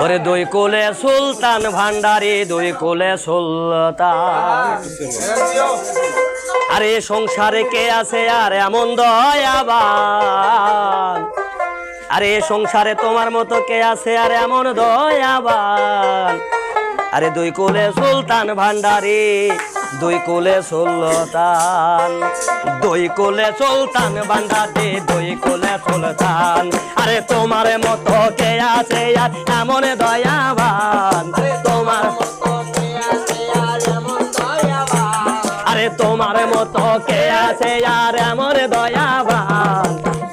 ওরে দুই কোলে সুলতান ভান্ডারি, দুই কোলে সুলতান। আরে সংসারে কে আছে আর এমন দয়াবান? আরে সংসারে তোমার মতো কে আছে আর এমন দয়াবান? আরে দুই কোলে সুলতান ভান্ডারি, দুই কোলে সুলতান। দুই কোলে সুলতান ভান্ডারি, দুই কোলে সুলতান। আরে তোমার মতো কে আছে আর এমন দয়াবান? তোমার আরে তোমার মতো কে আছে আর এমন দয়াবান?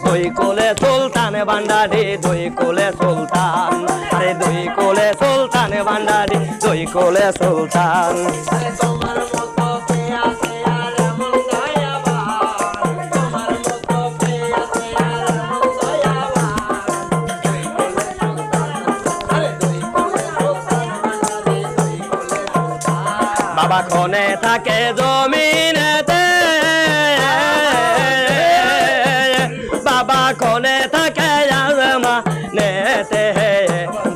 দুই কোলে সুলতান ভান্ডারি, দুই কোলে সুলতান। আরে দুই কোলে সুলতান ভান্ডারি, দুই কোলে সুলতান। বাবা খনে থাকে জমিনেতে, বাবা খনে থাকে আসমানেতে,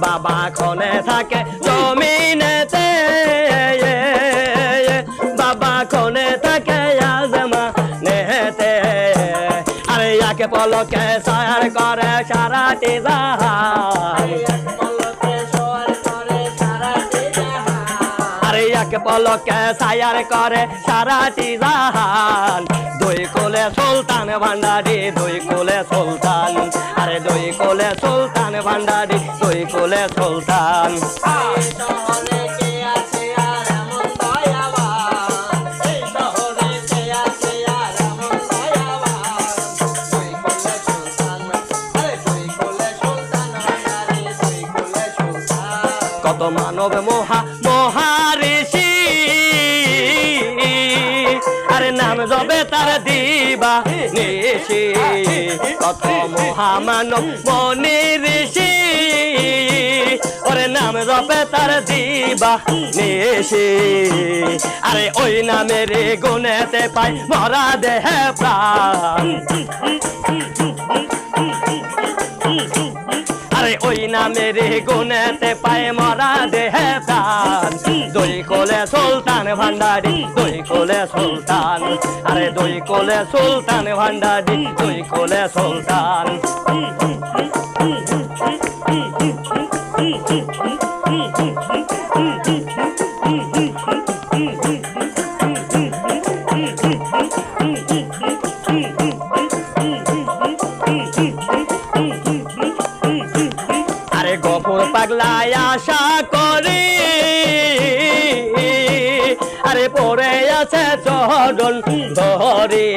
বাবা খনে থাকে জমিনেতে, বাবা খনে থাকে আসমানেতে। আরে একে পলকে সার করে সারাটি জাহান, একে পলকে সায়ার করে সারাটি জাহান। দুই কোলে সুলতান ভান্ডারি, দুই কোলে সুলতান। আরে দুই কোলে সুলতান ভান্ডারি, দুই কোলে সুলতান। কত মানব মহারিষি, আরে নাম জবে তার দিবা নিশি। কত মহামানব মনি ঋষি, ওরে নাম জবে তার দিবা নিশি। আরে ওই নামের গুণেতে পাই মরা দেহে প্রাণ। আরে ওই নামের গুণেতে পায় মরা দেহে প্রাণ। দুই কোলে সুলতান ভান্ডারি, দুই কোলে সুলতান। আরে দুই কোলে সুলতান ভান্ডারি, দুই কোলে সুলতান। আরে গফুর পাগলায় আশা করি, আরে পড়ে আছে চরণ ধরি।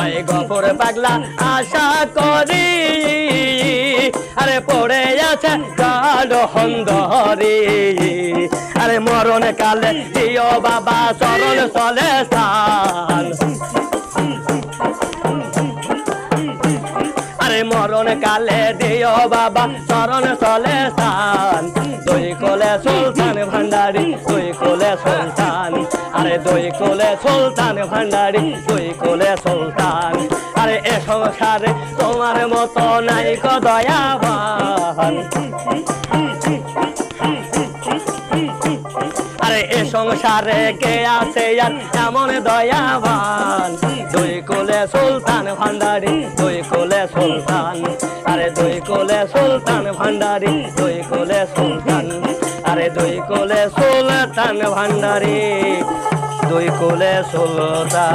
ওই গফুর পাগলা আশা করি, আরে পড়ে আছে চরণ ধরি। আরে মরণ কালে দিও বাবা চরণ চলে স্থান। আরে মরণ কালে দিও বাবা চরণ চলে স্থান। দুই কোলে সুলতান ভান্ডারি, দুই কোলে সুলতান। আরে দুই কোলে সুলতান ভান্ডারি, দুই কোলে সুলতান। আরে এ সংসারে তোমার মতো নাই কো দয়াবান। আরে এ সংসারে কে আছে আর এমন দয়াবান? দুই কোলে সুলতান ভান্ডারি, দুই কোলে সুলতান। আরে দুই কোলে সুলতান ভান্ডারি, দুই কোলে সুলতান। আরে দুই কোলে সুলতান ভান্ডারি, দুই কোলে সুলতান।